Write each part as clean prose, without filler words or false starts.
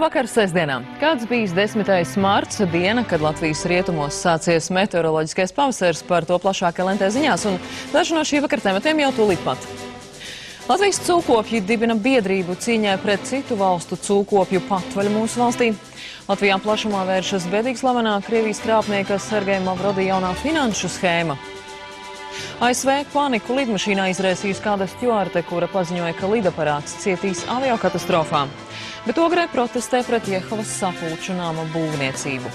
Labvakar sestdienā. Kāds bijis 10. marts, diena, kad Latvijas rietumos sācies meteoroloģiskais pavasaris, par to plašāk LNT ziņās, un daži no šī vakar tematiem jau tūlīt pat. Latvijas cūkopji dibina biedrību cīņai pret citu valstu cūkopju patvaļu mūsu valstī. Latvijā plašumā vēršas bēdīgi slavenā Krievijas krāpnieka Sergeja Mavrodi jaunā finanšu schēma. ASV paniku lidmašīnā izraisījusi kāda stjuarte, kura paziņoja, ka lidaparāts cietīs aviokatastrofā. Bet Ogrē protestē pret Jehovas sapulču nama būvniecību.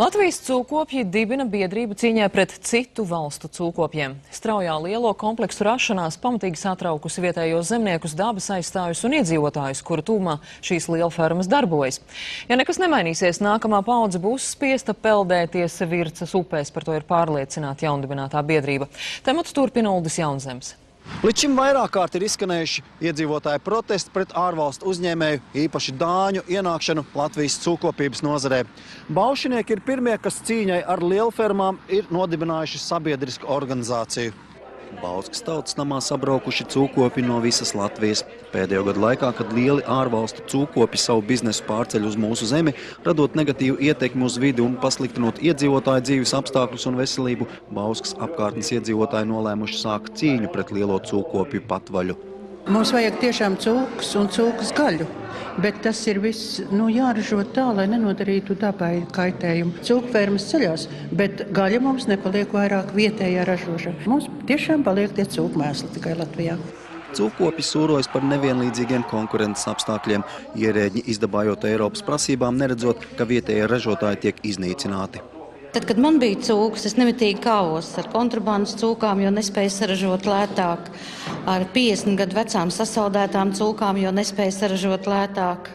Latvijas cūkopji dibina biedrību cīņai pret citu valstu cūkopjiem. Straujā lielo kompleksu rašanās pamatīgi satraukusi vietējos zemniekus, dabas aizstāvjus un iedzīvotājus, kuru tūmā šīs lielfermas darbojas. Ja nekas nemainīsies, nākamā paudze būs spiesta peldēties Vircas upēs, par to ir pārliecināta jaundibinātā biedrība. Tematu turpina Uldis Jaunzems. Līdz šim vairāk kārt ir izskanējuši iedzīvotāju protesti pret ārvalstu uzņēmēju, īpaši dāņu ienākšanu Latvijas cūkopības nozarē. Baušinieki ir pirmie, kas cīņai ar lielfermām ir nodibinājuši sabiedrisku organizāciju. Bauskas tautas namā sabraukuši cūkopi no visas Latvijas. Pēdējo gadu laikā, kad lieli ārvalstu cūkopi savu biznesu pārceļ uz mūsu zemi, radot negatīvu ietekmi uz vidi un pasliktinot iedzīvotāju dzīves apstākļus un veselību, Bauskas apkārtnes iedzīvotāji nolēmuši sākt cīņu pret lielo cūkopju patvaļu. Mums vajag tiešām cūkas un cūkas gaļu, bet tas ir viss jāražo tā, lai nenodarītu dabai kaitējumu. Cūkfermas ceļās, bet gaļa mums nepaliek vairāk vietējā ražošana. Mums tiešām paliek tie cūkmēsli tikai Latvijā. Cūkopi sūrojas par nevienlīdzīgiem konkurences apstākļiem, ierēģi izdabājot Eiropas prasībām, neredzot, ka vietējie ražotāji tiek iznīcināti. Tad, kad man bija cūkas, es nemitīgi kāvos ar kontrabandas cūkām, jo nespēju saražot lētāk, ar 50 gadu vecām sasaldētām cūkām, jo nespēju saražot lētāk,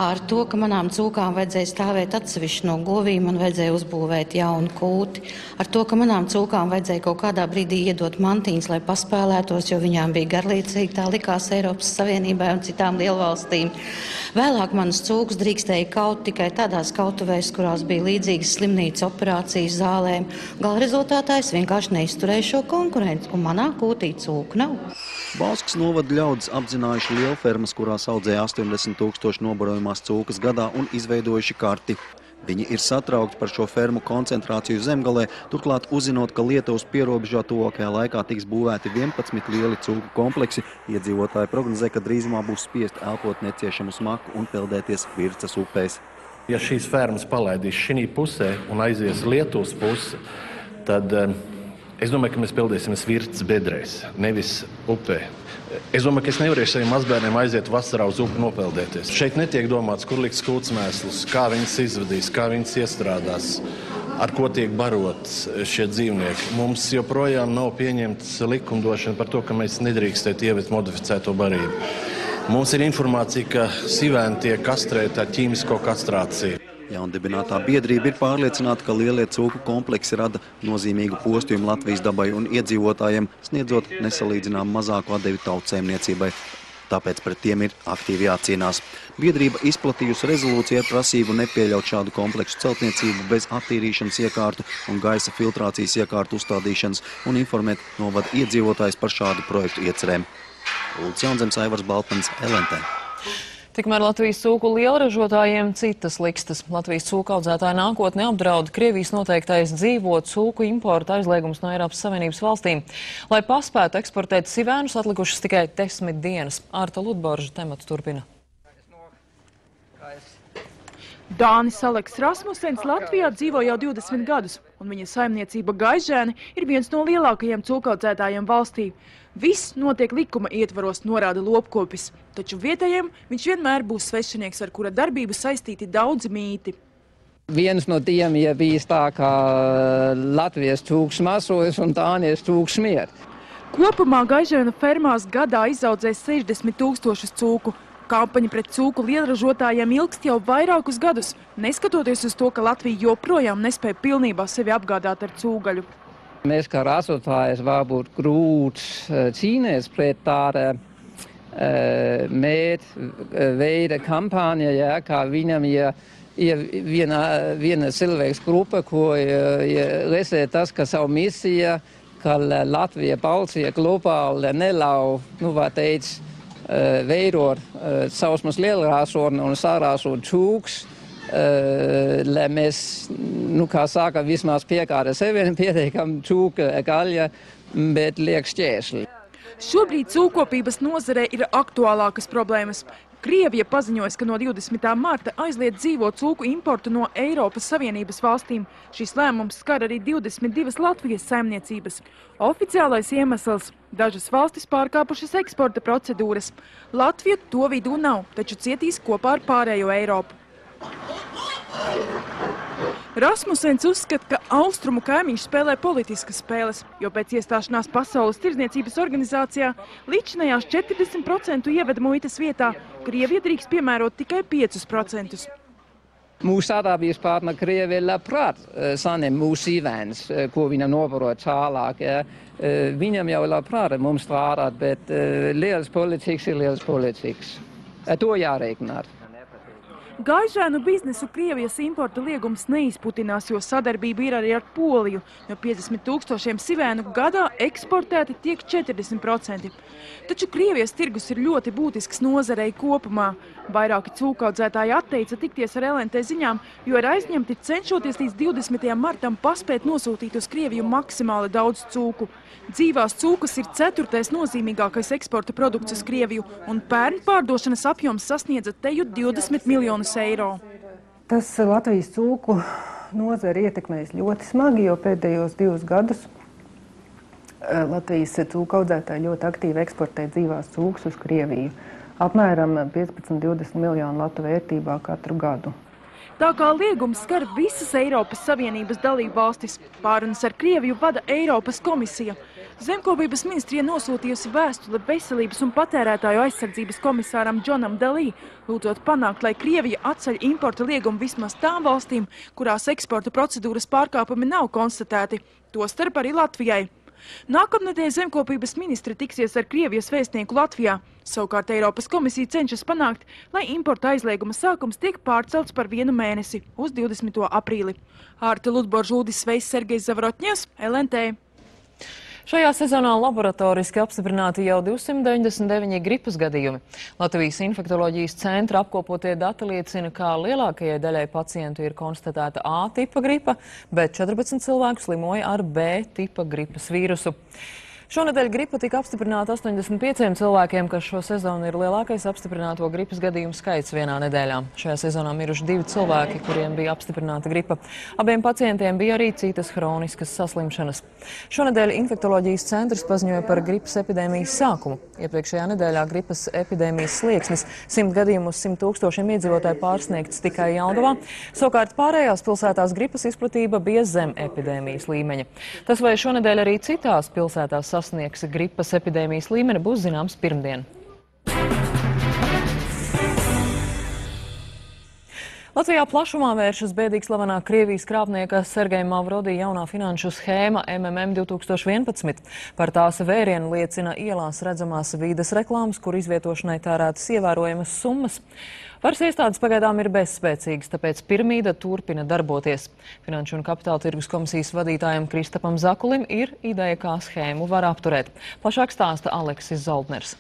ar to, ka manām cūkām vajadzēja stāvēt atsevišķi no govīm, man vajadzēja uzbūvēt jaunu kūti, ar to, ka manām cūkām vajadzēja kaut kādā brīdī iedot mantiņas, lai paspēlētos, jo viņām bija garlīdzīgi, tā likās Eiropas Savienībai un citām lielvalstīm. Vēlāk manas cūkas drīkstēja kaut tikai tādās kautuvēs, kurās bija līdzīgas slimnīcas operācijas zālēm. Gala rezultātā es vienkārši neizturēju šo konkurenci, un manā kūtī cūku nav. Bauskas novada ļaudis apzinājuši lielfermas, kurās audzēja 80 000 nobarojumās cūkas gadā un izveidojuši karti. Viņi ir satraukti par šo fermu koncentrāciju zemgalē, turklāt uzzinot, ka Lietuvas pierobežā tuvākajā laikā tiks būvēti 11 lieli cūku kompleksi, iedzīvotāji prognozē, ka drīzumā būs spiest elpot neciešamu smaku un peldēties Vircas upēs. Ja šīs fermas palaidīs šī pusē un aizies Lietuvas puse, tad es domāju, ka mēs peldēsimies Vircas bedrēs, nevis upē. Es domāju, ka es nevarēšu saviem mazbērniem aiziet vasarā uz upi nopeldēties. Šeit netiek domāts, kur liks kūtsmēslus, kā viņas izvadīs, kā viņas iestrādās, ar ko tiek barots šie dzīvnieki. Mums joprojām nav pieņemts likumdošana par to, ka mēs nedrīkstētu ievest modificēto barību. Mums ir informācija, ka sivēni tiek kastrēti ar ķīmisko kastrāciju. Jaundibinātā biedrība ir pārliecināta, ka lielie cūku kompleksi rada nozīmīgu postījumu Latvijas dabai un iedzīvotājiem, sniedzot nesalīdzinām mazāku atdevi tautsaimniecībai. Tāpēc pret tiem ir aktīvi jācīnās. Biedrība izplatījusi rezolūciju ar prasību nepieļaut šādu kompleksu celtniecību bez attīrīšanas iekārtu un gaisa filtrācijas iekārtu uzstādīšanas un informēt novada iedzīvotājs par šādu projektu iecerēm. Uldis Jaunzems, Aivars Baltmans, LNT. Tikmēr Latvijas cūku lielražotājiem citas likstas. Latvijas cūku audzētāja nākotne apdraud Krievijas noteiktais dzīvo cūku importa aizliegums no Eiropas Savienības valstīm. Lai paspētu eksportēt sivēnus, atlikušas tikai 10 dienas. Arta Ludborža tematu turpina. Dānis Aleks Rasmusens Latvijā dzīvo jau 20 gadus, un viņa saimniecība Gaižēni ir viens no lielākajiem cūkaudzētājiem valstī. Viss notiek likuma ietvaros, norāda lopkopis, taču vietējiem viņš vienmēr būs svešinieks, ar kura darbību saistīti daudzi mīti. Viens no tiem ir bijis tā, ka Latvijas cūks masojas un Dānijas cūks mier. Kopumā Gaižēna fermās gadā izaudzēs 60 000 cūku. Kampaņa pret cūku lielražotājiem ilgst jau vairākus gadus, neskatoties uz to, ka Latvija joprojām nespēja pilnībā sevi apgādāt ar cūgaļu. Mēs kā ražotājs varbūt grūti cīnīties pret tādu veida kampaņu, ja, kā viņam ir viena cilvēks grupa, ko redzē tas, ka savu misiju, ka Latvija balsīja globāli nelau, veidot sausmas lielražotni un sarāžot cūks, lai mēs, kā saka, vismaz piegāda sevi pietiekam cūka gaļa, bet liek šķēršļi. Šobrīd cūkopības nozarē ir aktuālākas problēmas. Krievija paziņojas, ka no 20. marta aizliedz dzīvo cūku importu no Eiropas Savienības valstīm. Šis lēmums skar arī 22 Latvijas saimniecības. Oficiālais iemesls – dažas valstis pārkāpušas eksporta procedūras. Latvija to vidū nav, taču cietīs kopā ar pārējo Eiropu. Rasmusens uzskata, ka austrumu kaimiņš spēlē politiskas spēles, jo pēc iestāšanās Pasaules tirdzniecības organizācijā līdzinājās 40% ieveda muitas vietā, Krievija drīkst piemērot tikai 5%. Mūsu sadarbības partneri Krievija labprāt saņem mūsu ievēns, ko viņam novarot tālāk. Ja. Viņam jau labprāt mums strādāt, bet liels politikas ir liels politikas. To jārēķināt. Gaižēnu biznesu Krievijas importa liegums neizputinās, jo sadarbība ir arī ar Poliju. No 50 000 sivēnu gadā eksportēti tiek 40%. Taču Krievijas tirgus ir ļoti būtisks nozarei kopumā. Vairāki cūkaudzētāji atteica tikties ar LNT ziņām, jo ir aizņemti cenšoties līdz 20. martam paspēt nosūtīt uz Krieviju maksimāli daudz cūku. Dzīvās cūkas ir 4. nozīmīgākais eksporta produkts uz Krieviju, un pērn pārdošanas apjoms sasniedza teju 20 miljonus eiro. Tas Latvijas cūku nozari ietekmēs ļoti smagi, jo pēdējos 2 gadus Latvijas cūku audzētāji ļoti aktīvi eksportē dzīvās cūkas uz Krieviju. Apmēram 15–20 miljonu latu vērtībā katru gadu. Tā kā liegums skar visas Eiropas Savienības dalību valstis, pārunas ar Krieviju vada Eiropas komisija. Zemkopības ministrija nosūtījusi vēstuli veselības un patērētāju aizsardzības komisāram Džonam Dalī, lūdzot panākt, lai Krievija atceļ importa liegumu vismaz tām valstīm, kurās eksporta procedūras pārkāpumi nav konstatēti, tostarp arī Latvijai. Nākamnedēļ zemkopības ministri tiksies ar Krievijas vēstnieku Latvijā. Savukārt Eiropas komisija cenšas panākt, lai importa aizlieguma sākums tiek pārcelts par 1 mēnesi uz 20. aprīli. Ārta Ludboržūdis, Svejs, Sergejs Zavrotņevs, LNT. Šajā sezonā laboratoriski apstiprināti jau 299 gripas gadījumi. Latvijas infektoloģijas centra apkopotie dati liecina, ka lielākajai daļai pacientu ir konstatēta A tipa gripa, bet 14 cilvēku slimoja ar B tipa gripas vīrusu. Šonedēļ gripa tika apstiprināta 85 cilvēkiem, kas šo sezonu ir lielākais apstiprināto gripas gadījumu skaits vienā nedēļā. Šajā sezonā miruši 2 cilvēki, kuriem bija apstiprināta gripa. Abiem pacientiem bija arī citas hroniskas saslimšanas. Šonedēļ infektoloģijas centrs paziņoja par gripas epidēmijas sākumu. Iepriekšējā nedēļā gripas epidēmijas slieksnis 100 gadījumu uz 100 000 iedzīvotāju pārsniegts tikai Jelgavā. Savukārt pārējās pilsētās gripas izplatība bija zem epidēmijas līmeņa. Tas vai šonedēļ arī citās pilsētās sasniegs gripas epidēmijas līmeni, būs zināms pirmdien. Latvijā plašumā vēršas bēdīgi slavenā Krievijas krāpnieka Sergeja Mavrodī jaunā finanšu schēma MMM 2011. Par tās vērienu liecina ielās redzamās vīdes reklāmas, kur izvietošanai tērētas ievērojamas summas. Varas iestādes pagaidām ir bezspēcīgas, tāpēc piramīda turpina darboties. Finanšu un kapitāla tirgus komisijas vadītājam Kristapam Zakulim ir ideja, kā schēmu var apturēt. Plašāk stāsta Aleksis Zoldners.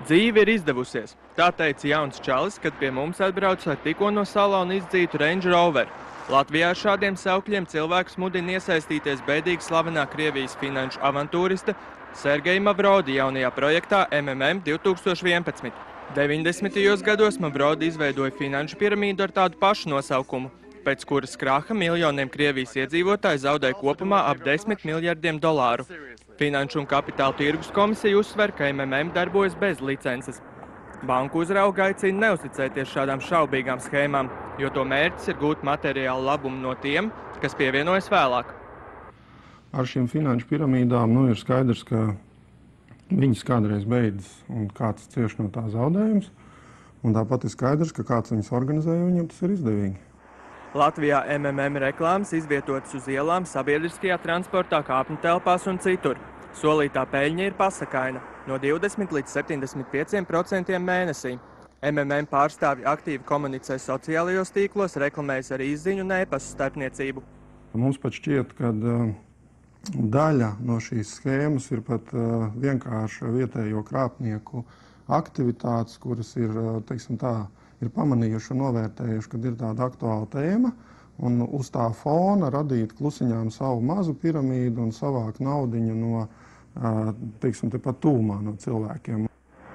Dzīve ir izdevusies. Tā teica jauns čalis, kad pie mums atbrauc ar tikko no salona izdzītu Range Rover. Latvijā ar šādiem saukļiem cilvēkus mudina iesaistīties bēdīgi slavenā Krievijas finanšu avantūrista Sergeja Mavrodi jaunajā projektā MMM 2011. 90. gados Mavrodi izveidoja finanšu piramīdu ar tādu pašu nosaukumu, pēc kuras kraha miljoniem Krievijas iedzīvotāji zaudēja kopumā ap $10 miljardiem. Finanšu un kapitāla tirgus komisija uzsver, ka MMM darbojas bez licences. Banku uzrauga aicina neuzticēties šādām šaubīgām schēmām, jo to mērķis ir gūt materiālu labumu no tiem, kas pievienojas vēlāk. Ar šīm finanšu piramīdām ir skaidrs, ka viņas kādreiz beidzas un kāds cieš no tā zaudējums. Un tāpat ir skaidrs, ka kāds viņas organizē, viņam tas ir izdevīgi. Latvijā reklāmas izvietotas uz ielām, sabiedriskajā transportā, kāpņu telpās un citur. Solītā peļņa ir pasakaina – no 20 līdz 75% mēnesī. Pārstāvji aktīvi komunicē sociālajos tīklos, reklamējas arī izziņu un e-pastu starpniecību. Mums pat šķiet, ka daļa no šīs schēmas ir pat vienkārši vietējo krāpnieku aktivitātes, kuras ir, teiksim tā, ir pamanījuši un novērtējuši, kad ir tāda aktuāla tēma, un uz tā fona radīt klusiņām savu mazu piramīdu un savākt naudiņu no, teiksim, tepat tūmā no cilvēkiem.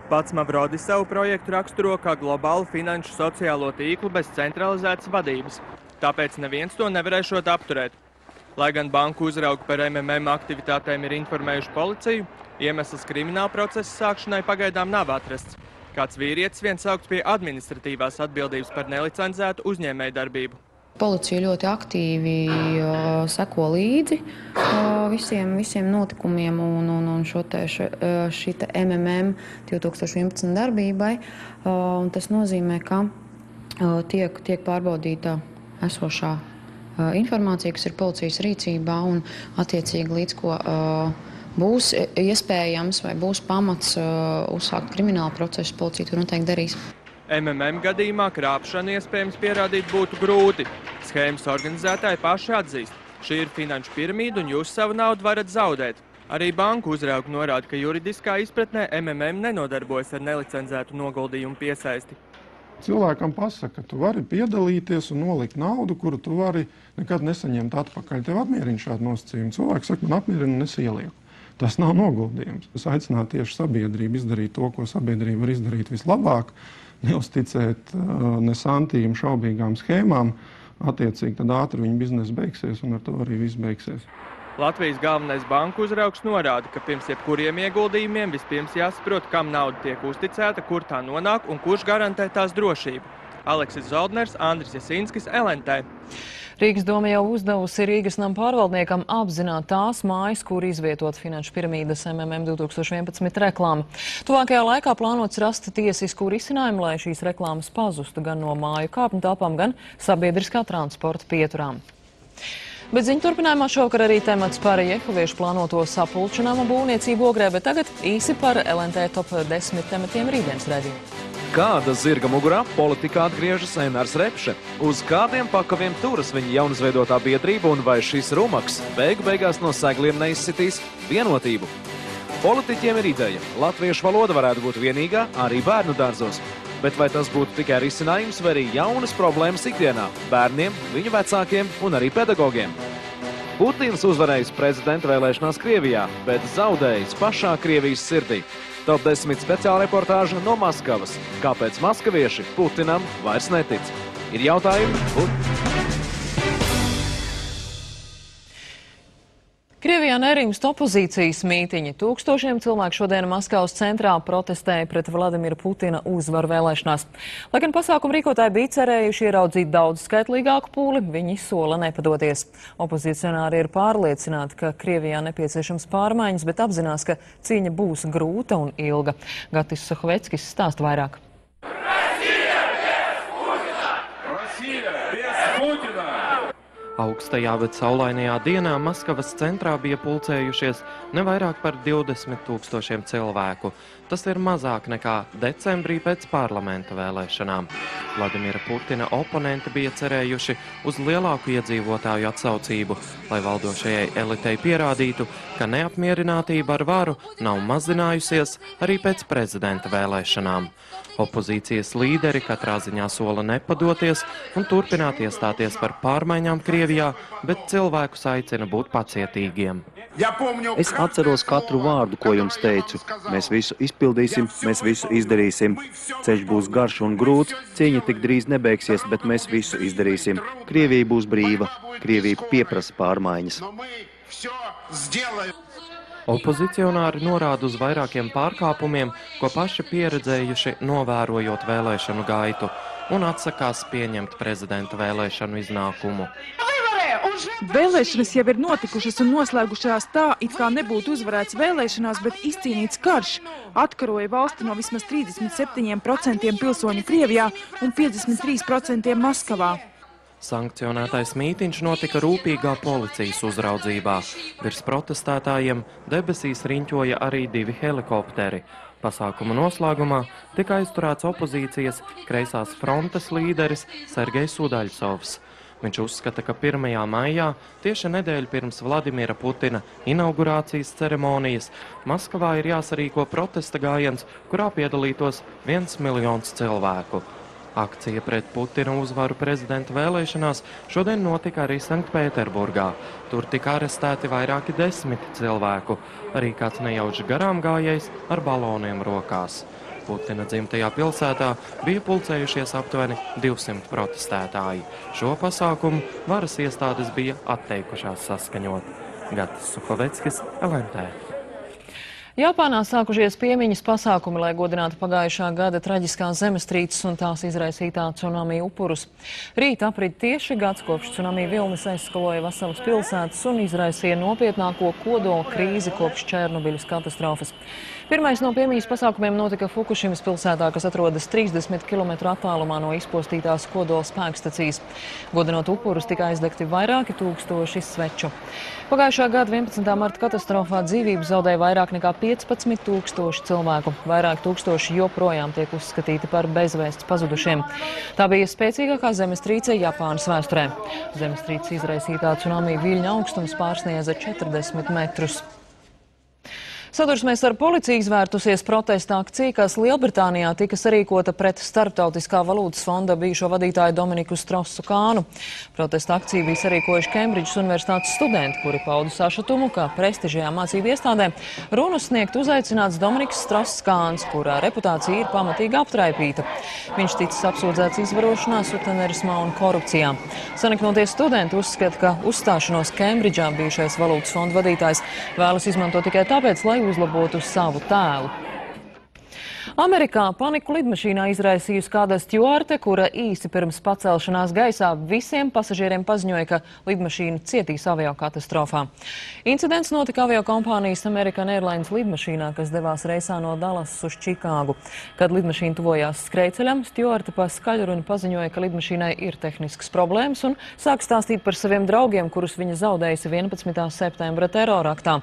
Pats Mavrodis savu projektu raksturo kā globālu finanšu sociālo tīklu bez centralizētas vadības. Tāpēc neviens to nevarēšot apturēt. Lai gan banku uzraugi par aktivitātēm ir informējuši policiju, iemesls krimināla procesa sākšanai pagaidām nav atrasts. Kāds vīrietis vien saukts pie administratīvās atbildības par nelicencētu uzņēmējdarbību. Policija ļoti aktīvi seko līdzi visiem notikumiem un šī MMM 2011 darbībai. Un tas nozīmē, ka tiek pārbaudīta esošā informācija, kas ir policijas rīcībā, un attiecīgi līdz ko būs iespējams vai būs pamats uzsākt kriminālu procesu, policija to noteikti darīs. Gadījumā krāpšanu iespējams pierādīt būtu grūti. Schēmas organizētāji paši atzīst. Šī ir finanšu piramīda un jūs savu naudu varat zaudēt. Arī banku uzraugi norāda, ka juridiskā izpratnē nenodarbojas ar nelicenzētu noguldījumu piesaisti. Cilvēkam pasaka, ka tu vari piedalīties un nolikt naudu, kuru tu vari nekad nesaņemt atpakaļ. Tev apmierina šādu nosacījumu. Cilvēks saka, man apmierina un es ielieku. Tas nav noguldījums. Es aicinātu tieši sabiedrību izdarīt to, ko sabiedrība var izdarīt vislabāk, neuzticēt ne santīm, šaubīgām schēmām. Attiecīgi tad ātri viņa biznesa beigsies un ar to arī viss beigsies. Latvijas galvenais banku uzraugs norāda, ka pirms jebkuriem ieguldījumiem vispirms jāsaprot, kam nauda tiek uzticēta, kur tā nonāk un kurš garantē tās drošību. Aleksis Zoldners, Andris Jasinskis, LNT. Rīgas doma jau uzdevusi Rīgas nama pārvaldniekam apzināt tās mājas, kur izvietot finanšu piramīdas 2011 reklāmu. Tuvākajā laikā plānots rast tiesisku risinājumu, lai šīs reklāmas pazustu gan no māju kāpņu telpām, gan sabiedriskā transporta pieturām. Bet ziņu turpinājumā šovakar arī temats par jehuviešu plānoto sapulčinājumu būvniecību Ogrē, bet tagad īsi par LNT top 10 tematiem rītdienas redzējumu. Kāda zirga mugurā politikā atgriežas Enārs Repše? Uz kādiem pakaviem turas viņa jaunizveidotā biedrība un vai šis rumaks beigās no segliem neizsitīs vienotību? Politiķiem ir ideja. Latviešu valoda varētu būt vienīgā arī bērnu dārzos. Bet vai tas būtu tikai risinājums vai arī jaunas problēmas ikdienā bērniem, viņu vecākiem un arī pedagogiem? Putins uzvarējis prezidenta vēlēšanās Krievijā, bet zaudējis pašā Krievijas sirdī. Top 10 speciāla reportāža no Maskavas. Kāpēc maskavieši Putinam vairs netic? Ir jautājumi? Krievijā nerimst opozīcijas mītiņi. Tūkstošiem cilvēku šodien Maskavas centrā protestēja pret Vladimira Putina uzvaru vēlēšanās. Lai gan pasākumu rīkotāji bija cerējuši ieraudzīt daudz skaitlīgāku pūli, viņi sola nepadoties. Opozicionāri ir pārliecināti, ka Krievijā nepieciešams pārmaiņas, bet apzinās, ka cīņa būs grūta un ilga. Gatis Suhveckis stāsta vairāk. Augstajā, bet saulainajā dienā Maskavas centrā bija pulcējušies ne vairāk par 20 000 cilvēku. Tas ir mazāk nekā decembrī pēc parlamenta vēlēšanām. Vladimira Putina oponenti bija cerējuši uz lielāku iedzīvotāju atsaucību, lai valdošajai elitei pierādītu, ka neapmierinātība ar varu nav mazinājusies arī pēc prezidenta vēlēšanām. Opozīcijas līderi katrā ziņā sola nepadoties un turpināt iestāties par pārmaiņām Krievijā, bet cilvēkus aicina būt pacietīgiem. Es atceros katru vārdu, ko jums teicu. Mēs visu izpildīsim, mēs visu izdarīsim. Ceļš būs garš un grūts, cīņa tik drīz nebeigsies, bet mēs visu izdarīsim. Krievija būs brīva, Krievija pieprasa pārmaiņas. Opozicionāri norāda uz vairākiem pārkāpumiem, ko paši pieredzējuši novērojot vēlēšanu gaitu, un atsakās pieņemt prezidenta vēlēšanu iznākumu. Vēlēšanas jau ir notikušas un noslēgušās tā, it kā nebūtu uzvarēts vēlēšanās, bet izcīnīts karš. Atkaroja valsti no vismaz 37% pilsoņu Krievijā un 53% Maskavā. Sankcionētais mītiņš notika rūpīgā policijas uzraudzībā. Virs protestētājiem debesīs riņķoja arī 2 helikopteri. Pasākuma noslēgumā tika aizturēts opozīcijas kreisās frontes līderis Sergejs Udaļsovs. Viņš uzskata, ka 1. maijā, tieši nedēļu pirms Vladimira Putina inaugurācijas ceremonijas, Maskavā ir jāsarīko protesta gājiens, kurā piedalītos 1 miljons cilvēku. Akcija pret Putina uzvaru prezidenta vēlēšanās šodien notika arī Sanktpēterburgā. Tur tika arestēti vairāki 10 cilvēku, arī kāds nejauši garām gājējs ar baloniem rokās. Putina dzimtajā pilsētā bija pulcējušies aptuveni 200 protestētāji. Šo pasākumu varas iestādes bija atteikušās saskaņot. Gatis Suhoveckis, LNT. Japānā sākušies piemiņas pasākumi, lai godinātu pagājušā gada traģiskās zemestrīces un tās izraisītā tsunami upurus. Rīt aprit tieši gads kopš tsunami vilnis aizskaloja veselas pilsētas un izraisīja nopietnāko kodola krīzi kopš Černobiļas katastrofas. Pirmais no piemiņas pasākumiem notika Fukušimas pilsētā, kas atrodas 30 km attālumā no izpostītās kodola spēkstacijas. Godinot upurus tika aizdegti vairāki tūkstoši sveču. Pagājušā gada 11. marta katastrofā dzīvību zaudēja vairāk nekā 15,000 cilvēku. Vairāk tūkstoši joprojām tiek uzskatīti par bezvēsts pazudušiem. Tā bija spēcīgākā zemestrīce Japānas vēsturē. Zemestrīces izraisītā tsunami viļņa augstums pārsniedza 40 metrus. Sadursmēs ar policiju izvērtusies protesta akcija, kas Lielbritānijā tika sarīkota pret Starptautiskā valūtas fonda bijušo vadītāju Dominiku Strausu-Kānu. Protesta akcija bija sarīkojuši Kembridžas universitātes studenti, kuri pauda sašutumu, ka prestižajā mācību iestādē runu sniegt uzaicināts Dominiks Strauss-Kāns, kurā reputācija ir pamatīgi aptraipīta. Viņš ticis apsūdzēts izvarošanā, sutenerismā un korupcijā. Saniknoties studenti uzskata, ka uzstāšanos Kembridžā bijušais valūtas fonda vadītājs vēlas izmantot tikai tāpēc, lai uzlabotu savu tēlu. Amerikā paniku lidmašīnā izraisījusi kāda stjuarte, kura īsi pirms pacelšanās gaisā visiem pasažieriem paziņoja, ka lidmašīna cietīs aviokatastrofā. Incidents notika aviokompānijas American Airlines lidmašīnā, kas devās reisā no Dallasas uz Čikāgu. Kad lidmašīna tuvojās skrejceļam, stjuarte pa skaļruni paziņoja, ka lidmašīnai ir tehniskas problēmas un sāk stāstīt par saviem draugiem, kurus viņa zaudējusi 11. septembra teroraktā.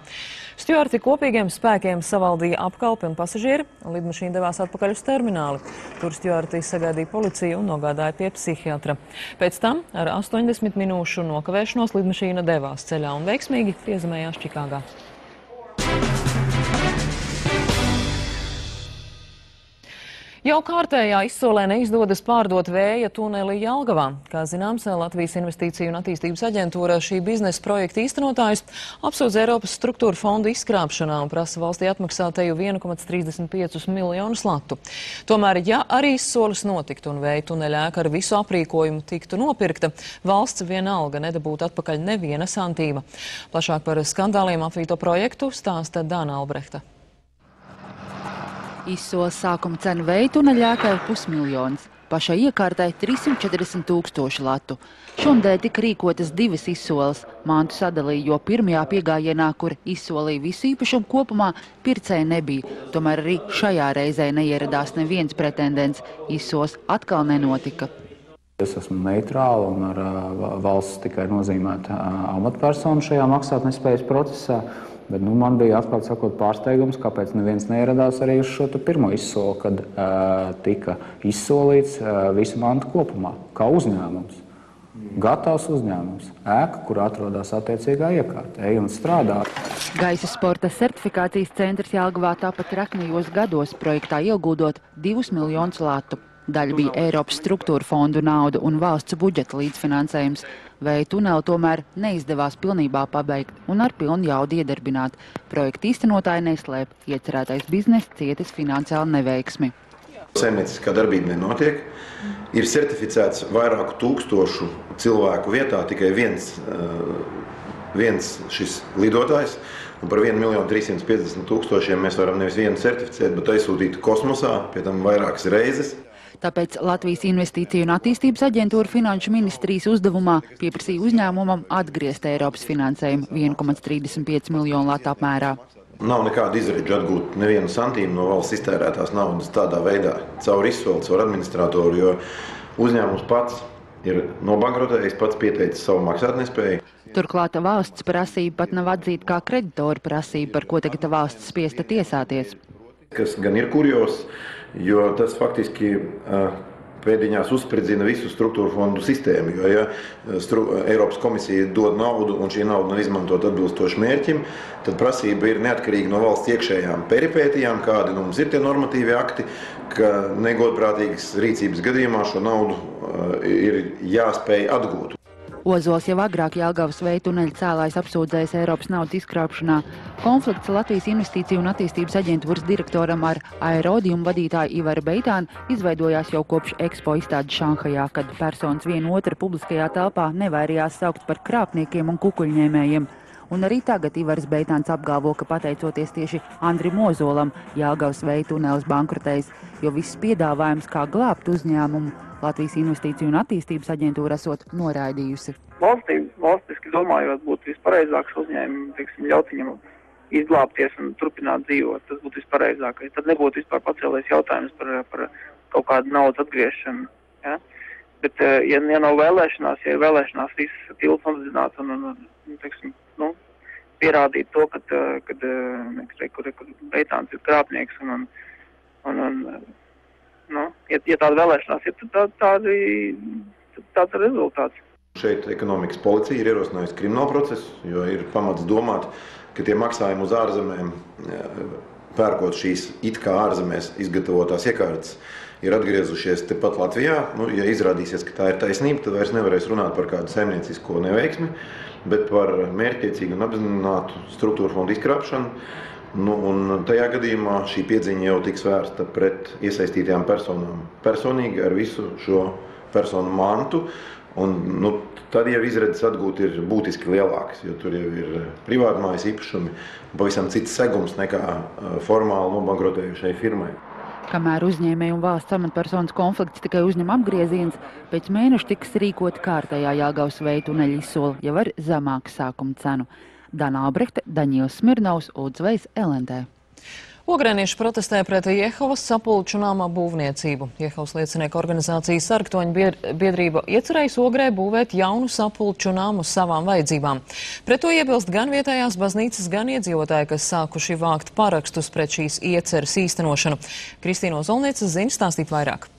Stjuarti kopīgiem spēkiem savaldīja apkalpi un pasažieri, un lidmašīna devās atpakaļ uz termināli. Tur stjuarti sagaidīja policiju un nogādāja pie psihiatra. Pēc tam ar 80 minūšu nokavēšanos lidmašīna devās ceļā un veiksmīgi piezemējās Čikāgā. Jau kārtējā izsolē neizdodas pārdot vēja tuneli Jelgavā. Kā zināms, Latvijas Investīciju un attīstības aģentūra šī biznesa projekta īstenotājs apsūdz Eiropas struktūra fondu izkrāpšanā un prasa valstī atmaksāt teju 1,35 miljonus latu. Tomēr, ja arī izsoles notiktu un vēja tuneļa ēka ar visu aprīkojumu tiktu nopirkta, valsts vienalga nedabūtu atpakaļ neviena santīma. Plašāk par skandāliem apvīto projektu stāsta Dāna Albrehta. Izsoles sākuma cena vēja tuneļa ēkai 500 000, pašai iekārtai 340 000 latu. Šomdēļ tika rīkotas 2 izsoles. Mantu sadalīja, jo pirmajā piegājienā, kur izsolīja visu īpašumu kopumā, pircēja nebija. Tomēr arī šajā reizē neieradās neviens pretendents. Izsoles atkal nenotika. Es esmu neitrāla un ar valsts tikai nozīmēta amatpersonu šajā maksātnespējas procesā. Bet man bija atklāt sakot pārsteigums, kāpēc neviens neieradās arī uz šo pirmo izsoli, kad tika izsolīts visu mantu kopumā, kā uzņēmums. Gatavs uzņēmums, ēka, kur atrodas attiecīgā iekārta, ej un strādā. Gaisa sporta certifikācijas centrs Jelgavā tāpat traknajos gados projektā ieguldot 2 miljonus latu. Daļa bija Eiropas struktūra fondu nauda un valsts budžeta līdzfinansējums. Vēja tuneli tomēr neizdevās pilnībā pabeigt un ar pilnu jaudu iedarbināt. Projekta īstenotāji neslēp, iecerētais bizness cietis finansiāli neveiksmi. Saimnieciskā darbība nenotiek. Ir certificēts vairāku tūkstošu cilvēku vietā tikai viens šis lidotājs. Un par 1 350 000 mēs varam nevis vienu certificēt, bet aizsūtīt kosmosā, pie tam vairākas reizes. Tāpēc Latvijas Investīciju un attīstības aģentūra Finanšu ministrijas uzdevumā pieprasīja uzņēmumam atgriezt Eiropas finansējumu 1,35 miljonu latu apmērā. Nav nekāda izredža atgūt nevienu santīmu no valsts iztērētās naudas tādā veidā, caur izsoli, caur administratoru, jo uzņēmums pats ir nobankrotējis, pats pieteicis savu maksātnespēju. Turklāt valsts prasība pat nav atzīta kā kreditora prasība, par ko tagad valsts spiesta tiesāties. Kas gan ir kurjos, jo tas faktiski pēdiņās uzspridzina visu struktūru fondu sistēmu, jo ja Eiropas komisija dod naudu un šī nauda nav izmantot atbilstoši mērķim, tad prasība ir neatkarīga no valsts iekšējām peripētijām, kādi mums ir tie normatīvi akti, ka negodprātīgas rīcības gadījumā šo naudu ir jāspēj atgūt. Ozols jau agrāk Jelgavas veja tuneļa cēlājs apsūdzējis Eiropas naudas izkrāpšanā. Konflikts Latvijas Investīciju un attīstības aģentūras direktoram ar aerodījumu vadītāju Ivaru Beitānu izveidojās jau kopš Expo izstādes Šanhajā, kad personas vienu otru publiskajā telpā nevairījās saukt par krāpniekiem un kukuļņēmējiem. Un arī tagad Ivars Beitāns apgalvo, ka pateicoties tieši Andrim Ozolam Jelgavas veja tunelis bankrotējis, jo viss piedāvājums, kā glābt uzņēmumu, Latvijas Investīciju un attīstības aģentūra esot noraidījusi. Valstiski domājot, būtu vispareizāks uzņēmumi, ļaut viņam izglābties un turpināt dzīvot. Tas būtu vispareizākais. Tad nebūtu vispār pacēlies jautājums par kaut kādu naudas atgriešanu. Ja? Bet, ja nav vēlēšanās, ja ir vēlēšanās visas tilts apzināt un pierādīt to, ka Beitāns ir krāpnieks ja tāda vēlēšanās ir, tad tāds ir rezultāts. Šeit ekonomikas policija ir ierosinājusi kriminālu procesu, jo ir pamats domāt, ka tie maksājumi uz ārzemēm, pērkot šīs it kā ārzemēs izgatavotās iekārtas, ir atgriezušies tepat Latvijā. Ja izrādīsies, ka tā ir taisnība, tad vairs nevarēs runāt par kādu saimniecisko neveiksmi, bet par mērķtiecīgu un apzinātu struktūru fondu izkrāpšanu. Un tajā gadījumā šī piedziņa jau tiks vērsta pret iesaistītajām personām personīgi ar visu šo personu mantu. Un, tad jau izredzes atgūt ir būtiski lielākas, jo tur jau ir privātmājas īpašumi, pavisam cits segums nekā formāli nobankrotējušai firmai. Kamēr uzņēmēju un valsts amatpersonas konflikts tikai uzņem apgrieziens, pēc mēneša tiks rīkot kārtējā Jelgavas veja tuneļa izsole jau ar zemāku sākuma cenu. Dana Albrekte, Daņils Smirnovs, Udzvejs, LNT. Ogrēnieši protestē pret Jehovas sapulču nama būvniecību. Jehovas liecinieku organizācijas sargtoņu biedrība iecerējusi Ogrē būvēt jaunu sapulču namu savām vajadzībām. Pret to iebilst gan vietējās baznīcas, gan iedzīvotāji, kas sākuši vākt parakstus pret šīs ieceres īstenošanu. Kristīna Ozolniece zina stāstīt vairāk.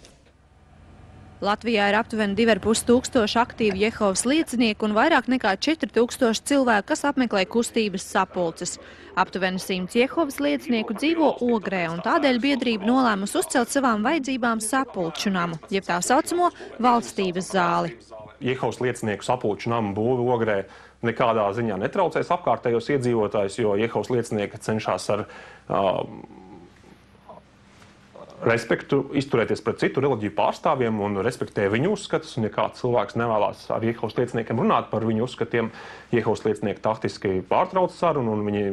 Latvijā ir aptuveni 2500 aktīvi Jehovas liecinieku un vairāk nekā 4000 cilvēku, kas apmeklē kustības sapulces. Aptuveni 100 Jehovas liecinieku dzīvo Ogrē, un tādēļ biedrība nolēmusi uzcelt savām vajadzībām sapulču namu, jeb tā saucamo valstības zāli. Jehovas liecinieku sapulču namu būvi Ogrē nekādā ziņā netraucēs apkārtējos iedzīvotājus, jo Jehovas liecinieki cenšas ar respektu izturēties pret citu reliģiju pārstāvjiem un respektē viņu uzskatus. Un ja kāds cilvēks nevēlās ar Jehovas lieciniekiem runāt par viņu uzskatiem, Jehovas liecinieki taktiski pārtrauc sarunu un viņi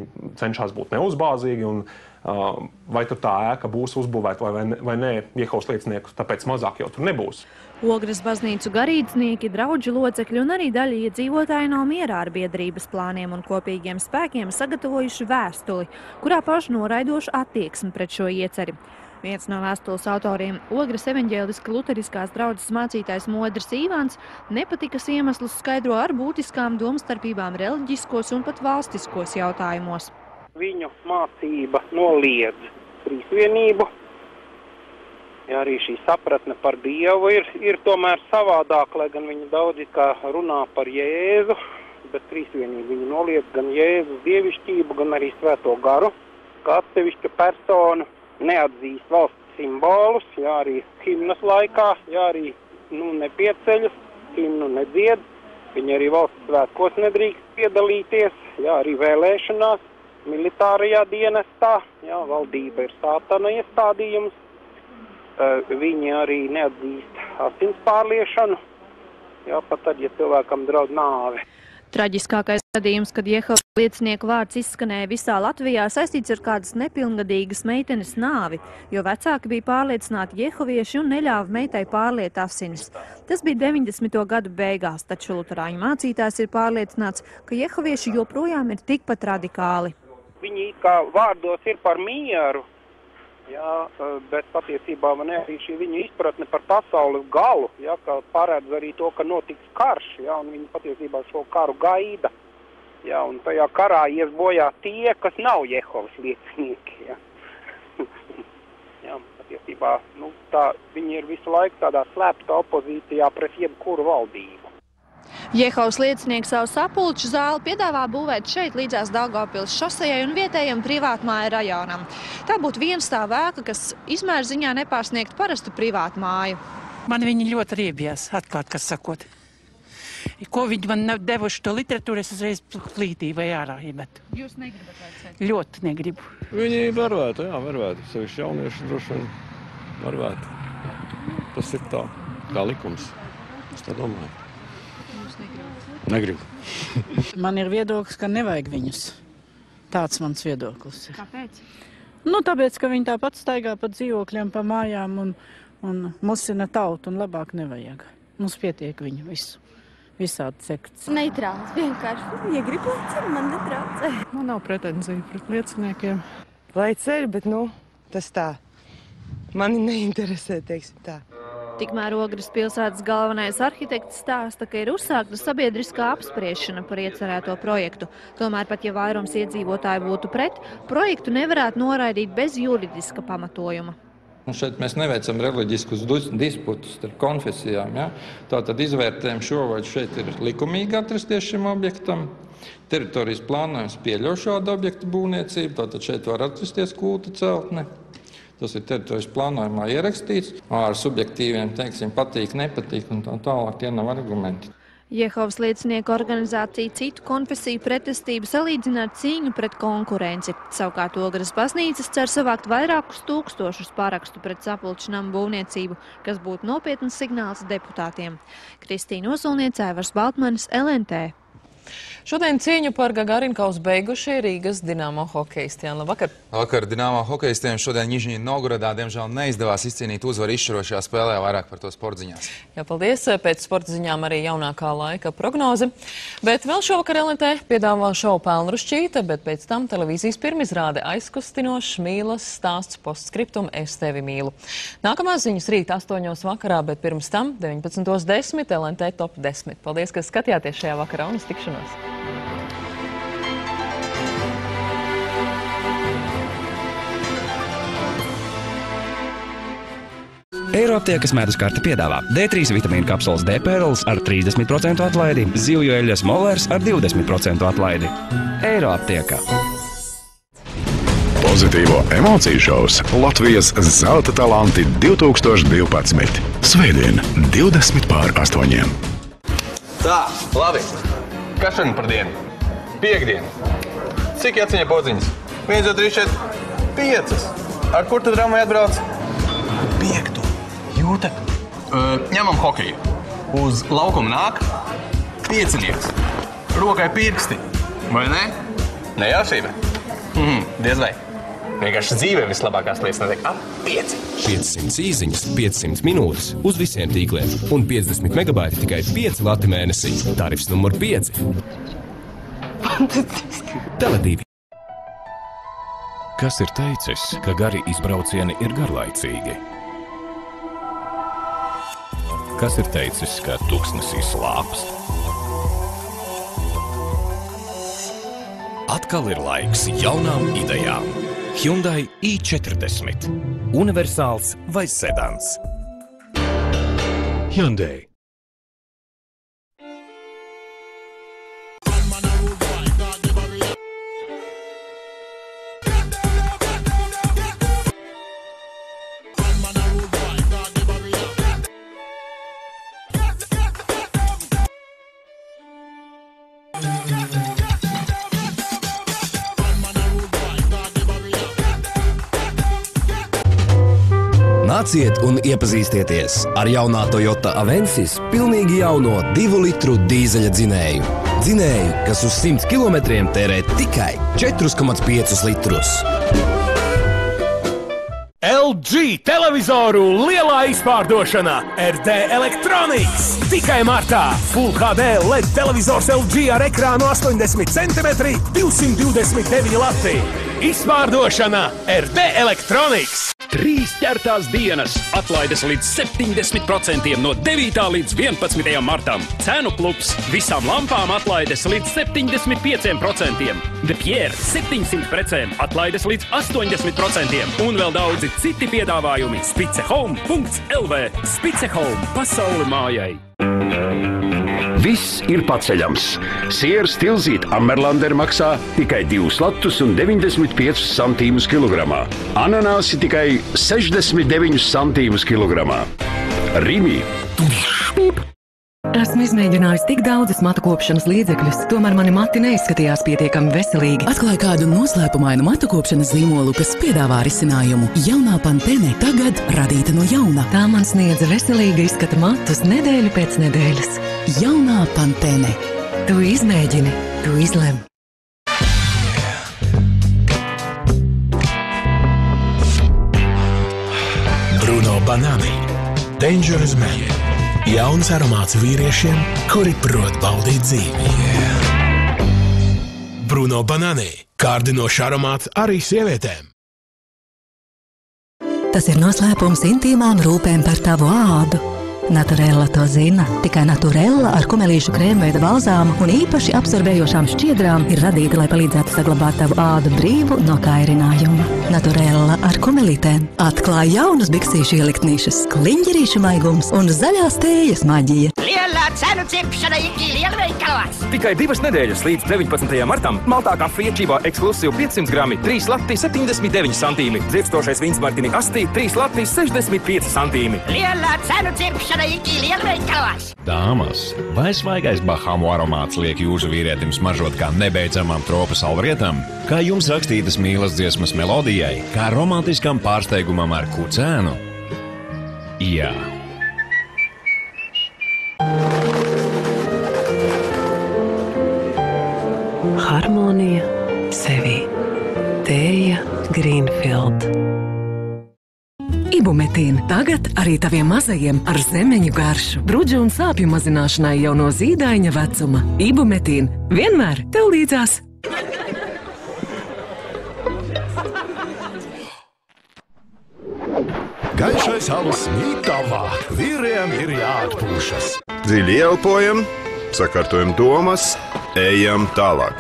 cenšas būt neuzbāzīgi. Un, vai tur tā ēka būs uzbūvēta vai nē, Jehovas liecinieku tāpēc mazāk jau tur nebūs. Ogres baznīcu garīdznieki, draudžu locekļi un arī daļa iedzīvotāji nav mierā ar biedrības plāniem un kopīgiem spēkiem sagatavojuši vēstuli, kurā pauž noraidošu attieksmi pret šo ieceri. Viens no vēstules autoriem, Ogres evaņģēliska luteriskās draudzes mācītājs Modris Īvāns, nepatikas iemeslus skaidro ar būtiskām domstarpībām reliģiskos un pat valstiskos jautājumos. Viņu mācība noliedz trīsvienību. Ja arī šī sapratne par Dievu ir tomēr savādāk, lai gan viņi daudz kā runā par Jēzu, bet trīsvienību viņi noliedz gan Jēzus dievišķību, gan arī svēto garu, kā atsevišķa persona. Neatzīst valsts simbolus, jā, arī himnas laikā, jā, arī nepieceļas, himnu nedzied. Viņi arī valsts svētkos nedrīkst piedalīties, jā, arī vēlēšanās, militārajā dienestā, jā, valdība ir sātana iestādījums. Viņi arī neatzīst asins pārliešanu, jā, pat tad, ja cilvēkam draud nāve. Traģiskākais gadījums, kad Jehovas liecinieku vārds izskanēja visā Latvijā, saistīts ar kādas nepilngadīgas meitenes nāvi, jo vecāki bija pārliecināti jehovieši un neļāva meitai pārliet asinis. Tas bija 90. gadu beigās, taču luterāņu mācītājs ir pārliecināts, ka jehovieši joprojām ir tikpat radikāli. Viņi kā vārdos ir par mieru, Jā, bet patiesībā man arī šī viņa izpratne par pasaules galu, jā, ka paredz arī to, ka notiks karš, jā, un viņi patiesībā šo karu gaida. Jā, un tajā karā ies bojā tie, kas nav Jehovas liecinieki, jā. Jā, patiesībā, viņi ir visu laiku tādā slēptā opozīcijā pret jebkuru valdību. Jehovas liecinieki savu sapulču zāli piedāvā būvēt šeit līdzās Daugavpils šosejai un vietējiem privātmāju rajonam. Tā būtu vienstāva ēka, kas izmēra ziņā nepārsniegt parastu privātmāju. Man viņi ļoti riebjās, atklāt, kas sakot. Ko viņi man devuši to literatūru, es uzreiz plītīju vai ārā iemetu. Jūs negribat vajadzēt? Ļoti negribu. Viņi varētu, jā, varētu. Sevišķi jaunieši droši vien varētu. Tas ir tā, kā likums. Es tā domāju. Negribu. Man ir viedoklis, ka nevajag viņus. Tāds mans viedoklis ir. Kāpēc? Tāpēc, ka viņi tāpat staigā pa dzīvokļiem, pa mājām un musina tautu un labāk nevajag. Mums pietiek viņu visu. Visādi sekts. Neitrāls, vienkārši. Ja gribu ceļ, man netraucē. Man nav pretenzija pret lieciniekiem. Lai ceļ, bet, tas tā. Mani neinteresē, teiksim tā. Tikmēr Ogres pilsētas galvenais arhitekts stāsta, ka ir uzsākta sabiedriskā apspriešana par iecerēto projektu. Tomēr pat, ja vairums iedzīvotāji būtu pret, projektu nevarētu noraidīt bez juridiska pamatojuma. Šeit mēs neveicam reliģiskus disputus starp konfesijām. Ja? Tātad izvērtējam šo, vai šeit ir likumīgi atrasties šim objektam. Teritorijas plānojums pieļauj šādu objektu būvniecību, tātad šeit var atrasties kulta celtne. Tas ir teritorijas plānojumā ierakstīts. Ar subjektīviem, teiksim, patīk, nepatīk un tā tālāk, tie nav argumenti. Jehovas liecinieku organizācija citu konfesiju pretestību salīdzina ar cīņu pret konkurenci. Savukārt Ogres baznīcas cer savākt vairākus tūkstošus parakstu pret sapulču namu būvniecību, kas būtu nopietnas signāls deputātiem. Kristīna Ozolniece, Aivars Baltmanis, LNT. Šodien cīņu par Gagarinkaus beigušie Rīgas Dinamo hokejisti. Labvakar! Vakar Dinamo hokejistiem šodien Nižņī Novgorodā diemžēl neizdevās izcīnīt uzvaru izšķirošajā spēlē, vairāk par to sportziņās. Jā, paldies. Pēc sportziņām arī jaunākā laika prognoze. Bet vēl šovakar LNT piedāvā šovu Pelnrušķīte, bet pēc tam televīzijas pirmizrāde aizkustinošs mīlas stāsts postskriptum Es tevi mīlu. Nākamās ziņas rīt 8 vakarā, bet pirms tam 19:10 LNT top 10. Paldies, ka skatījāties šajā vakarā un uz tikšanos. Eiroaptiekas medus karte piedāvā D3 vitamīnu kapsulas D-pēles ar 30% atlaidi, zivju eļļas molers ar 20% atlaidi. Eiroaptieka. Pozitīvo emociju šovs Latvijas zelta talanti 2012. Svētdien 20:8. Tā, labi. Kas šodien par dienu? Piektdiena. Cik jāciņa podziņas? 1, 2, 3, 4, 5. Ar kur tu drammai atbrauc? 5. Jūte. Ņemam hokeju. Uz laukumu nāk piecinieks. Rokai pirksti. Vai ne? Nejaušība? Diez vai. Vienkārši dzīvē vislabākās lietas notiek ap 5. 500 īziņas, 500 minūtes uz visiem tīkliem un 50 megabaiti tikai 5 lati mēnesī. Tarifs numur 5. Tele2. Kas ir teicis, ka gari izbraucieni ir garlaicīgi? Kas ir teicis, ka tuksnesī slāpst? Atkal ir laiks jaunām idejām. Hyundai i40. Universāls vai sedans? Hyundai. Nāciet un iepazīstieties ar jaunā Toyota Avensis pilnīgi jauno 2 litru dīzeļa dzinēju. Dzinēju, kas uz 100 kilometriem tērē tikai 4,5 litrus. LG televizoru lielā izpārdošana RD Electronics. Tikai martā Full HD LED televizors LG ar ekrānu 80 cm, 229 lati. Izpārdošana RD Electronics. 3 ķertās dienas, atlaides līdz 70% no 9. līdz 11. martam. Cenu klubs, visām lampām atlaides līdz 75%. De Pierre 700 precēm, atlaides līdz 80%. Un vēl daudzi citi piedāvājumi. Spicehome.lv. Spicehome – pasauli mājai. Viss ir paceļams. Sieras tilzīt Ammerlander maksā tikai 2,95 centīmus kilogramā. Ananāsi tikai 69 centīmus kilogramā. Rimi. Esmu izmēģinājis tik daudzas matu kopšanas līdzekļus, tomēr mani mati neizskatījās pietiekami veselīgi. Atklāju kādu noslēpumainu matu kopšanas zīmolu, kas piedāvā risinājumu. Jaunā Pantene tagad radīta no jauna. Tā man sniedza veselīga izskata matus nedēļu pēc nedēļas. Jaunā Pantene. Tu izmēģini, tu izlem. Bruno Banani. Dangerous Man. Jauns aromāts vīriešiem, kuri prot baudīt dzīvi. Bruno Banani. Kārdinošs aromāts arī sievietēm. Tas ir noslēpums intīmām rūpēm par tavu ādu. Naturella to zina. Tikai Naturella ar kumelīšu krēmveida balzāmu un īpaši absorbējošām šķiedrām ir radīta, lai palīdzētu saglabāt tavu ādu brīvu no kairinājuma. Naturella ar kumelītēm atklāja jaunas biksīšu ieliktnīšas, kliņģerīšu maigums un zaļās tējas maģija. Lielā cenu cepšana ir lielveikalos. Tikai 2 nedēļas līdz 19. martam Maltā kafija Čībā ekskluzīvu 500 grami, 3 lati 79 centīmi. Dzirdstošais vīns Martini Asti, 3 lati 65 centīmi. Lielā cenu cepšana ir lielveikalos. Dāmas, vai svaigais Bahamu aromāts liek jūsu vīrietim smaržot kā nebeidzamam tropu salvrietam? Kā jums rakstītas mīlas dziesmas melodijai? Kā romantiskam pārsteigumam ar kucēnu? Jā. Harmonija sevī. Tēja Greenfield. Ibumetīna tagad arī taviem mazajiem ar zemeņu garšu. Brudžu un sāpju mazināšanai jau no zīdaiņa vecuma. Ibumetīna vienmēr tev līdzās. Gaišais alus mītavā. Vīriem ir jāatpūšas. Dziļi elpojam, sakārtojam domas, ejam tālāk.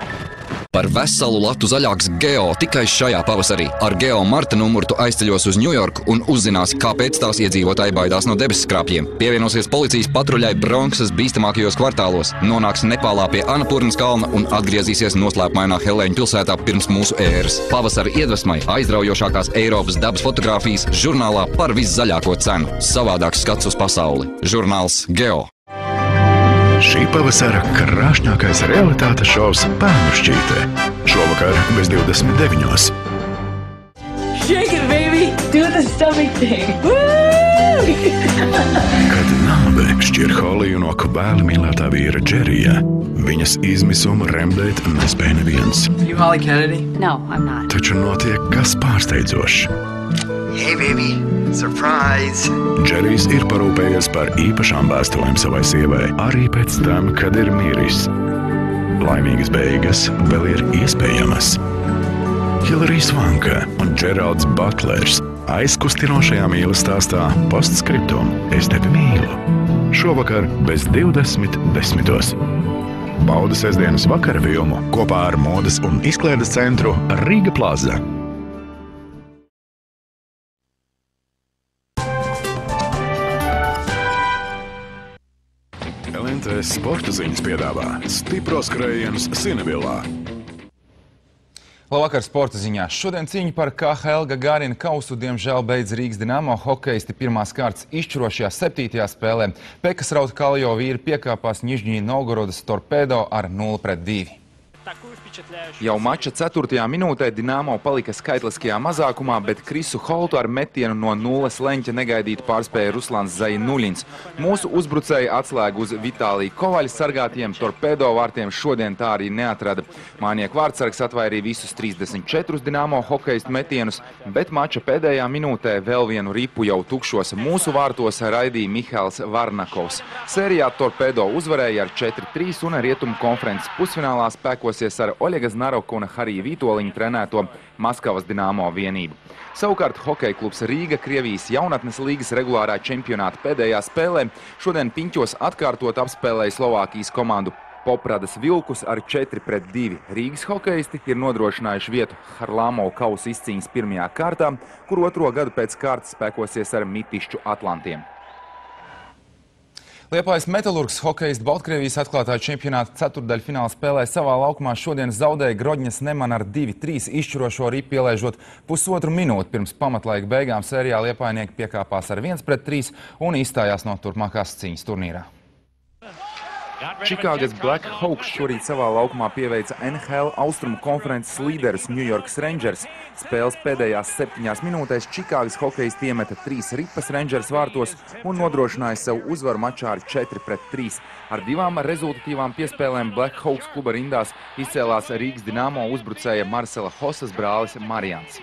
Par veselu latu zaļāks Geo tikai šajā pavasarī. Ar Geo Marta numuru tu aizceļos uz Ņujorku un uzzināsi, kāpēc tās iedzīvotāji baidās no debesskrāpjiem. Pievienosies policijas patruļai Bronksas bīstamākajos kvartālos, nonāks Nepālā pie Anapurnas kalna un atgriezīsies noslēpumainā Helēņu pilsētā pirms mūsu ēras. Pavasara iedvesmai aizraujošākās Eiropas dabas fotogrāfijas žurnālā par viszaļāko cenu. Savādāks skats uz pasauli. Žurnāls Geo. Šī pavasara krāšņākais realitātes šovs Bērnu šķītē. Šovakar bez 29. Shake it, baby! Do the stomach thing! Kad nāve šķir Holiju no kvēli mīlētā vīra Džerija, viņas izmisumu remdēt nespēja neviens. You Holly Kennedy? No, I'm not. Taču notiek kas pārsteidzošs. Hey, baby! Surprise! Džerijs ir parūpējies par īpašām vēstulēm savai sievai, arī pēc tam, kad ir miris. Laimīgas beigas vēl ir iespējamas. Hilary Swanka un Geralds Butlers aizkustinošajā mīlas stāstā postskriptum Es tevi mīlu. Šovakar bez 20:10. Bauda sestdienas vakara filmu kopā ar modes un izklaides centru Riga Plaza. LNT sporta ziņas piedāvā stipros skrējienus Sinevillā. Labvakar sporta ziņās. Šodien cīņa par KHL Gagarina kausu diemžēl beidz Rīgas Dinamo hokeisti pirmās kārtas izšķirošajā 7. spēlē. Pekas Rautkaljo vīri piekāpās Nižņī Novgorodas Torpedo ar 0-2. Jau mača 4. minūtē Dinamo palika skaitliskajā mazākumā, bet Krisu Holtu ar metienu no 0 leņķa negaidīti pārspēja Ruslans Zaļinuļins. Mūsu uzbrucēji atslēgu uz Vitālija Kovaļa sargātiem torpedo vārtiem šodien tā arī neatrada. Mānieku vārtsargs atvairīja visus 34 Dinamo hokeistu metienus, bet mača pēdējā minūtē vēl vienu ripu jau tukšos mūsu vārtos raidīja Mihails Varnakovs. Sērijā torpedo uzvarēja ar 4-3 un rietumu konferences pusfinālā spēkosies ar Oļega Znaroka un Harija Vitoļiņa trenēto Maskavas Dinamo vienību. Savukārt hokeja klubs Rīga Krievijas jaunatnes līgas regulārā čempionāta pēdējā spēlē šodien Piņķos atkārtot apspēlēja Slovākijas komandu Popradas Vilkus ar 4-2. Rīgas hokeisti ir nodrošinājuši vietu Harlamovu kausa izcīņas pirmajā kārtā, kur 2. gadu pēc kārtas spēkosies ar Mitišķu Atlantiem. Liepājas Metalurgs hokeists Baltkrievijas atklātā čempionāta ceturtdaļfināla spēlē savā laukumā šodien zaudēja Grodņas Neman ar 2-3 izšķirošo ripu ielaižot pusotru minūti pirms pamatlaika beigām. Sērijā liepājnieki piekāpās ar 1-3 un izstājās no turpmākās cīņas turnīrā. Čikāgas Black Hawks šorīt savā laukumā pieveica NHL austrumu konferences līderus New York Rangers. Spēles pēdējās 7 minūtēs Čikāgas hokeisti iemeta 3 ripas Rangers vārtos un nodrošināja sev uzvaru mačā ar 4-3. Ar 2 rezultatīvām piespēlēm Black Hawks kluba rindās izcēlās Rīgas Dinamo uzbrucēja Marcela Hosas brālis Marijans.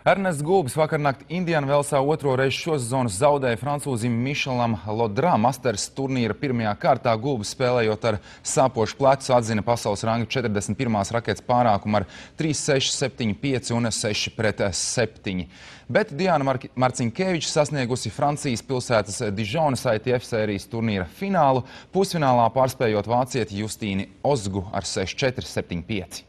Ernests Gulbis vakarnakt Indianvelsā 2. reizi šo sezonu zaudēja francūzim Mišelam Lodrā Masters turnīra pirmajā kārtā. Gulbis spēlējot ar sāpošu plecu atzina pasaules ranga 41. raketas pārākumu ar 3-6, 7-5 un 6-7. Bet Diana Marcinkeviča sasniegusi Francijas pilsētas Dižonas ITF sērijas turnīra finālu, pusfinālā pārspējot vācieti Justīni Ozgu ar 6-4, 7-5.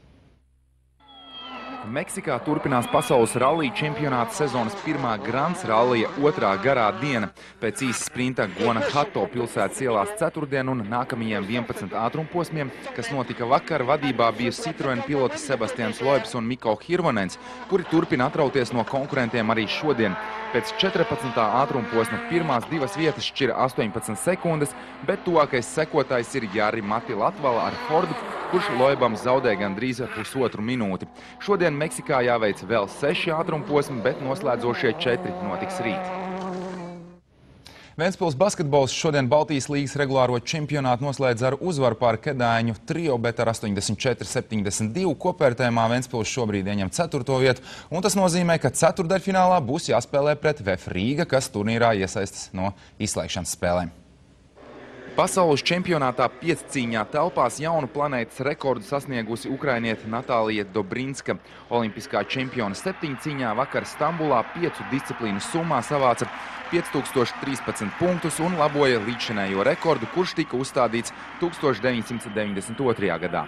Meksikā turpinās pasaules rallija čempionāta sezonas pirmā Grants rallija 2. garā diena. Pēc īsa sprinta Guanajuato pilsētas ielās ceturtdien un nākamajiem 11 ātrumposmiem, kas notika vakar, vadībā bija Citroen piloti Sebastians Loebs un Mikko Hirvonens, kuri turpina atrauties no konkurentiem arī šodien. Pēc 14. ātrumposma pirmās 2 vietas šķira 18 sekundes, bet tuvākais sekotājs ir Jāri Mati Latvala ar Fordu, kurš Loebam zaudē gandrīz pusotru minūti. Šodien Meksikā jāveic vēl 6 ātrumposmi, bet noslēdzošie 4 notiks rīt. Ventspils basketbols šodien Baltijas līgas regulāro čempionātu noslēdz ar uzvaru pār Kedāņu trio, bet ar 84-72 kopvērtējumā Ventspils šobrīd ieņem 4. vietu, un tas nozīmē, ka ceturtdaļfinālā būs jāspēlē pret VF Rīga, kas turnīrā iesaistas no izslēgšanas spēlēm. Pasaules čempionātā piecīņā telpās jaunu planētas rekordu sasniegusi ukrainiete Natālija Dobrinska. Olimpiskā čempiona 7 cīņā vakar Stambulā 5 disciplīnu summā savāca 5013 punktus un laboja līdzšinējo rekordu, kurš tika uzstādīts 1992. gadā.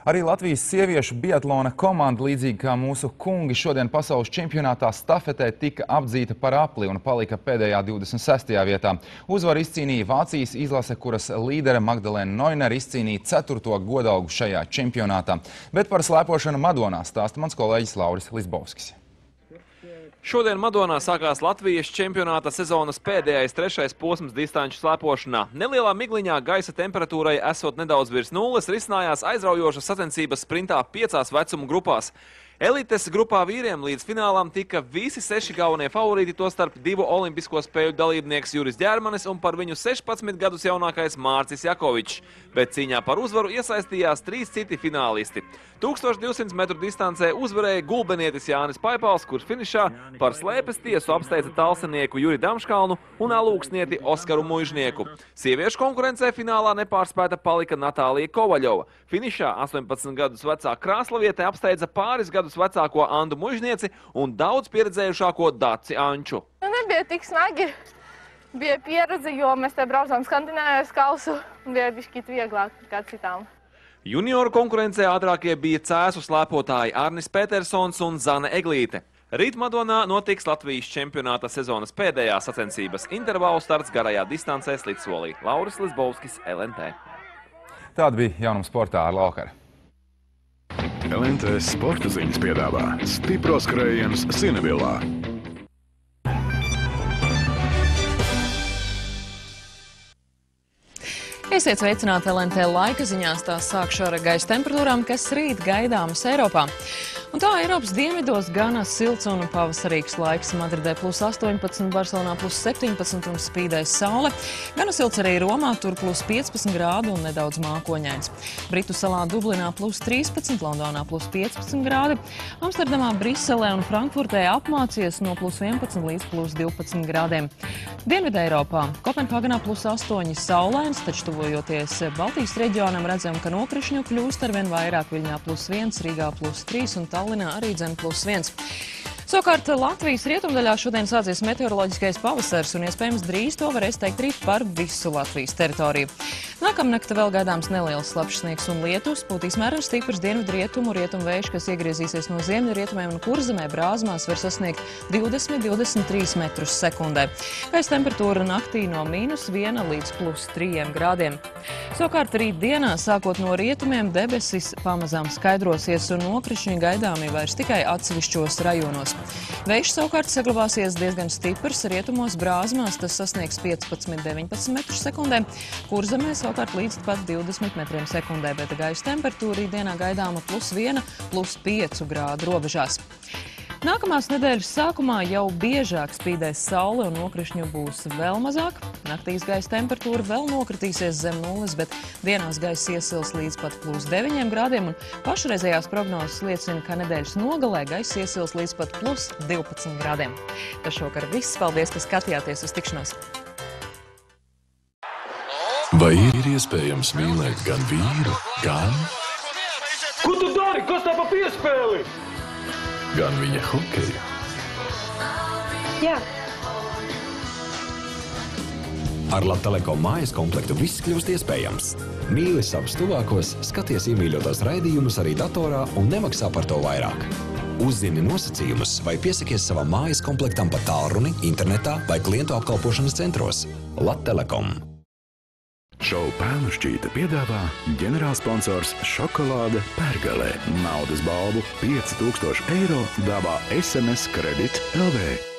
Arī Latvijas sieviešu biatlona komanda, līdzīgi kā mūsu kungi, šodien pasaules čempionātā stafetē tika apdzīta par apli un palika pēdējā 26. vietā. Uzvaru izcīnīja Vācijas izlase, kuras līdere Magdalēna Neuner izcīnīja 4. godalgu šajā čempionātā. Bet par slēpošanu Madonā stāsta mans kolēģis Lauris Lisbovskis. Šodien Madonā sākās Latvijas čempionāta sezonas pēdējais 3. posms distanču slēpošanā. Nelielā migliņā gaisa temperatūrai esot nedaudz virs nulles risinājās aizraujošas sacensības sprintā 5 vecumu grupās. Elites grupā vīriem līdz finālām tika visi 6 galvenie favorīti, tostarp 2 olimpisko spēļu dalībnieks Juris Ģermanis un par viņu 16 gadus jaunākais Mārcis Jakovičs. Bet cīņā par uzvaru iesaistījās 3 citi finālisti. 1200 metru distancē uzvarēja gulbenietis Jānis Paipals, kurš finišā par slēpes tiesu apsteidza talsenieku Juri Damškalnu un alūksnieti Oskaru Muižnieku. Sieviešu konkurencē finālā nepārspēta palika Natālija Kovaļova. Finišā 18 gadus vecā krāslaviete apsteidza pāris gadus vecāko Andu Muižnieci un daudz pieredzējušāko Daci Anču. Nebija tik smagi. Bija pieredze, jo mēs te braucām Skandināvijas kausu. Bija bišķīt vieglāk kā citām. Junioru konkurencē ātrākie bija cēsu slēpotāji Arnis Petersons un Zane Eglīte. Rīt Madonā notiks Latvijas čempionāta sezonas pēdējā sacensības intervālu starts garajā distancē slidsolī. Lauris Lisbovskis, LNT. Tāda bija jaunuma sportā ar Laukaru. LNT sporta ziņas piedāvā stipros skrējienus Sinevilā. Esiet sveicināti LNT laika ziņās, tās sākšu ar gaisa temperatūrām, kas rīt gaidāmas Eiropā. Un tā Eiropas dienvidos gana silts un pavasarīgs laiks. Madridē +18, Barcelonā +17 un spīdēs saule. Gana silts arī Romā, tur +15 grādu un nedaudz mākoņains. Britu salā Dublinā +13, Londonā +15 grādi. Amsterdamā, Briselē un Frankfurtē apmācies no +11 līdz +12 grādiem. Dienvidē Eiropā Kopenhāgenā +8 saulains, taču tuvojoties Baltijas reģionam redzam, ka nokrišņu kļūst arvien vairāk. Viļņā +1, Rīgā +3 un Tallinā arī +1. Savukārt Latvijas rietumdaļā šodien sācies meteoroloģiskais pavasars un iespējams drīz to varēs teikt arī par visu Latvijas teritoriju. Nākamnakt vēl gaidāms neliels slapjš sniegs un lietus, pūtīs mērens stiprs dienvidrietumu vējš, kas iegriezīsies no ziemeļrietumiem un Kurzemē brāzmās var sasniegt 20–23 metrus sekundē. Gaisa temperatūra naktī no -1 līdz +3 grādiem. Savukārt rīt dienā, sākot no rietumiem, debesis pamazām skaidrosies un nokrišņi gaidāmi vairs tikai atsevišķos rajonos. Vējš savukārt saglabāsies diezgan stiprs, rietumos brāzmās tas sasniegs 15–19 metrus sekundē, Kurzemē savukārt līdz pat 20 metriem sekundē, bet gaisa temperatūra dienā gaidāma +1, +5 grādu robežās. Nākamās nedēļas sākumā jau biežāk spīdēs saule un nokrišņu būs vēl mazāk. Naktīs gaisa temperatūra vēl nokritīsies zem 0, bet dienās gaisa iesils līdz pat +9 grādiem un pašreizējās prognozes liecina, ka nedēļas nogalē gaisa iesils līdz pat +12 grādiem. Tas šovakar viss. Paldies, ka skatījāties uz tikšanos. Vai ir iespējams mīlēt gan vīru, gan... Ko tu dari? Kas tā pa piespēli? Gan viņa hokeju? Jā. Ar Latelekom mājas komplektu viss kļūst iespējams. Mīli savus tuvākos, skaties iemīļotos raidījumus arī datorā un nemaksā par to vairāk. Uzzini nosacījumus vai piesakies savam mājas komplektam pa tālruni, internetā vai klientu apkalpošanas centros. Latelekom. Šovu Pēnu šķīte piedāvā ģenerālsponsors Šokolāde Pergalē. Naudas balvu 5000 € dāvā SMS Kredit LV.